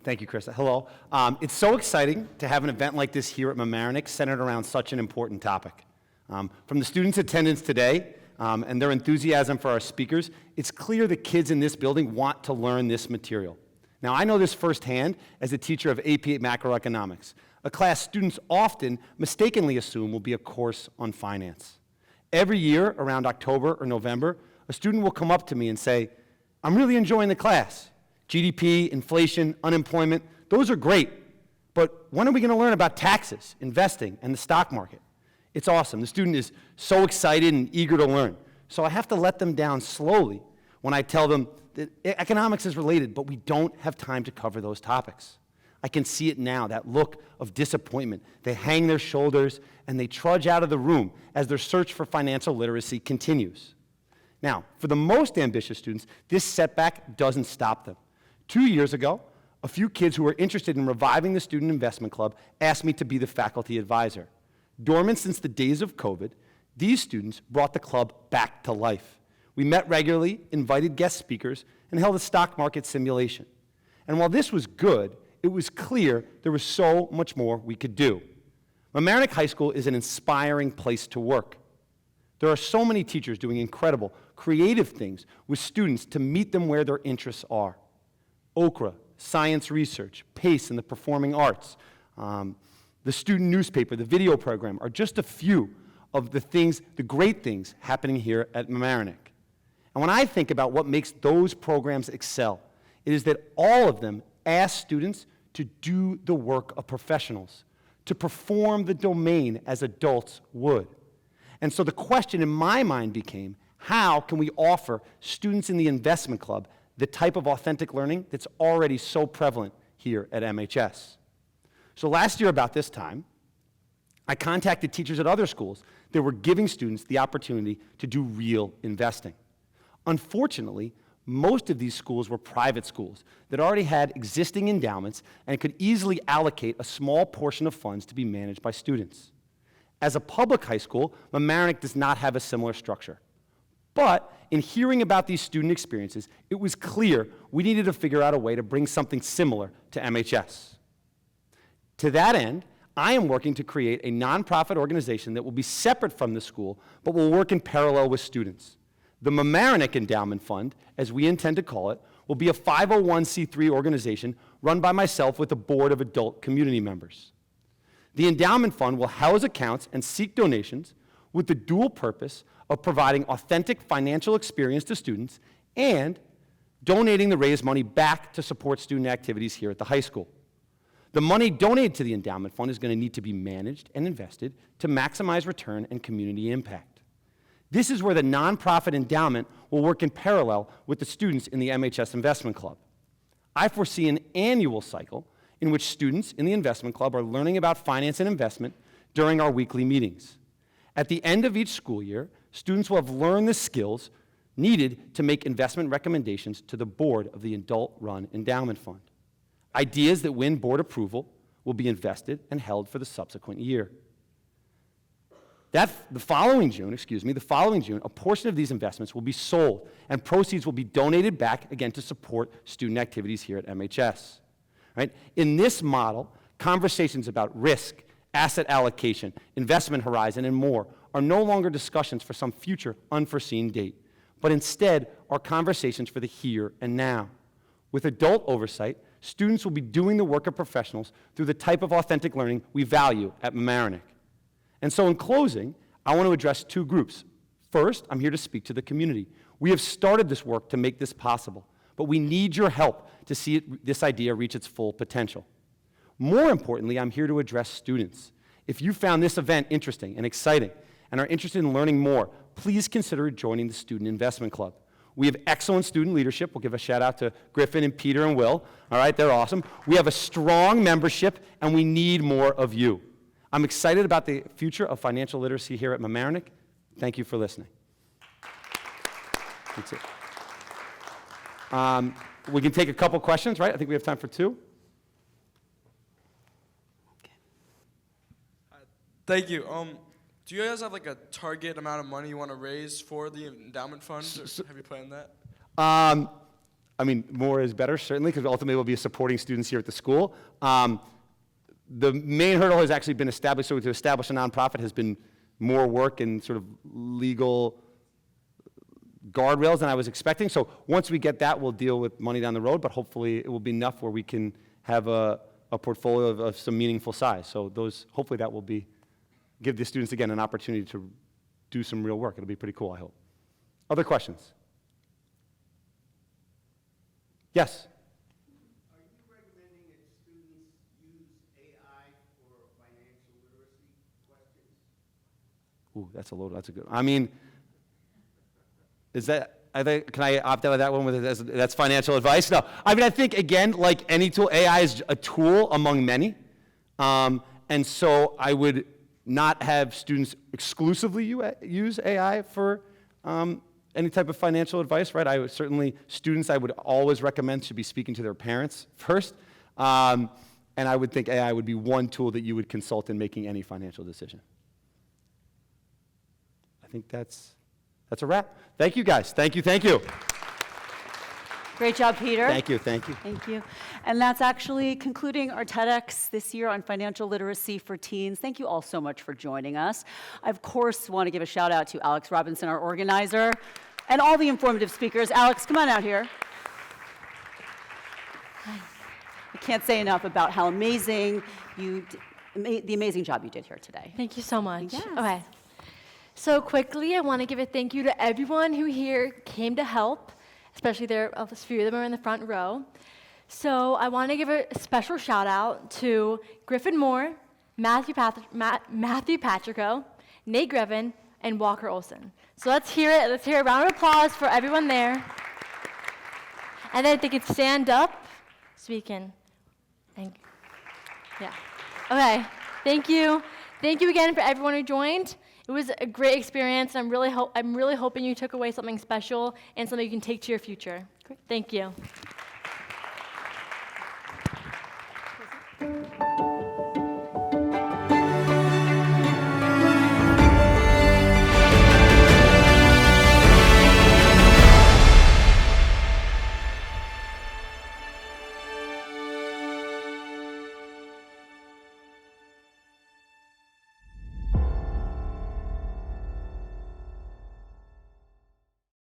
Thank you, Krista. Hello. It's so exciting to have an event like this here at Mamaroneck centered around such an important topic. From the students' attendance today and their enthusiasm for our speakers, it's clear that kids in this building want to learn this material. Now, I know this firsthand as a teacher of AP Macroeconomics, a class students often mistakenly assume will be a course on finance. Every year, around October or November, a student will come up to me and say, "I'm really enjoying the class. GDP, inflation, unemployment, those are great, but when are we going to learn about taxes, investing, and the stock market?" It's awesome. The student is so excited and eager to learn. So I have to let them down slowly when I tell them that economics is related, but we don't have time to cover those topics. I can see it now, that look of disappointment. They hang their shoulders and they trudge out of the room as their search for financial literacy continues. Now, for the most ambitious students, this setback doesn't stop them. 2 years ago, a few kids who were interested in reviving the Student Investment Club asked me to be the faculty advisor. Dormant since the days of COVID, these students brought the club back to life. We met regularly, invited guest speakers, and held a stock market simulation. And while this was good, it was clear there was so much more we could do. Mamaroneck High School is an inspiring place to work. There are so many teachers doing incredible, creative things with students to meet them where their interests are. Okra, science research, PACE and the performing arts, the student newspaper, the video program are just a few of the things, the great things happening here at Mamaroneck. And when I think about what makes those programs excel, it is that all of them ask students to do the work of professionals, to perform the domain as adults would. And so the question in my mind became, how can we offer students in the investment club the type of authentic learning that's already so prevalent here at MHS? So last year about this time, I contacted teachers at other schools that were giving students the opportunity to do real investing. Unfortunately, most of these schools were private schools that already had existing endowments and could easily allocate a small portion of funds to be managed by students. As a public high school, Mamaroneck does not have a similar structure. But in hearing about these student experiences, it was clear we needed to figure out a way to bring something similar to MHS. To that end, I am working to create a nonprofit organization that will be separate from the school, but will work in parallel with students. The Mamaroneck Endowment Fund, as we intend to call it, will be a 501c3 organization run by myself with a board of adult community members. The endowment fund will house accounts and seek donations with the dual purpose of providing authentic financial experience to students and donating the raised money back to support student activities here at the high school. The money donated to the endowment fund is going to need to be managed and invested to maximize return and community impact. This is where the nonprofit endowment will work in parallel with the students in the MHS Investment Club. I foresee an annual cycle in which students in the investment club are learning about finance and investment during our weekly meetings. At the end of each school year, students will have learned the skills needed to make investment recommendations to the board of the adult-run endowment fund. Ideas that win board approval will be invested and held for the subsequent year. The following June, a portion of these investments will be sold and proceeds will be donated back again to support student activities here at MHS. Right? In this model, conversations about risk, asset allocation, investment horizon, and more are no longer discussions for some future unforeseen date, but instead are conversations for the here and now. With adult oversight, students will be doing the work of professionals through the type of authentic learning we value at Mamaroneck. And so in closing, I want to address two groups. First, I'm here to speak to the community. We have started this work to make this possible, but we need your help to see this idea reach its full potential. More importantly, I'm here to address students. If you found this event interesting and exciting and are interested in learning more, please consider joining the Student Investment Club. We have excellent student leadership. We'll give a shout out to Griffin and Peter and Will. All right, they're awesome. We have a strong membership, and we need more of you. I'm excited about the future of financial literacy here at Mamaroneck. Thank you for listening. That's it. We can take a couple questions, right? I think we have time for two. Thank you. Do you guys have like a target amount of money you want to raise for the endowment fund? Or have you planned that? I mean, more is better, certainly, because ultimately we'll be supporting students here at the school. The main hurdle has actually been established, so to establish a nonprofit has been more work and sort of legal guardrails than I was expecting. So once we get that, we'll deal with money down the road, but hopefully it will be enough where we can have a portfolio of some meaningful size. So hopefully that will give the students, again, an opportunity to do some real work. It'll be pretty cool, I hope. Other questions? Yes? Are you recommending that students use AI for financial literacy questions? Ooh, that's a good one. I mean, can I opt out of that one with that's financial advice? No. I mean, I think, again, like any tool, AI is a tool among many. And so I would not have students exclusively use AI for any type of financial advice, right? Students I would always recommend should be speaking to their parents first. And I would think AI would be one tool that you would consult in making any financial decision. I think that's a wrap. Thank you, guys. Thank you. Great job, Peter. Thank you. Thank you. And that's actually concluding our TEDx this year on financial literacy for teens. Thank you all so much for joining us. I, of course, want to give a shout out to Alex Robinson, our organizer, and all the informative speakers. Alex, come on out here. I can't say enough about how amazing the amazing job you did here today. Thank you so much. Yes. Okay. So quickly, I want to give a thank you to everyone who here came to help, especially a few of them are in the front row. So I want to give a special shout out to Griffin Moore, Matthew Patrico, Nate Grevin, and Walker Olson. So let's hear it. Let's hear a round of applause for everyone there. And then they can stand up so we can yeah. Okay. Thank you. Thank you again for everyone who joined. It was a great experience, and I'm really hoping you took away something special and something you can take to your future. Great. Thank you.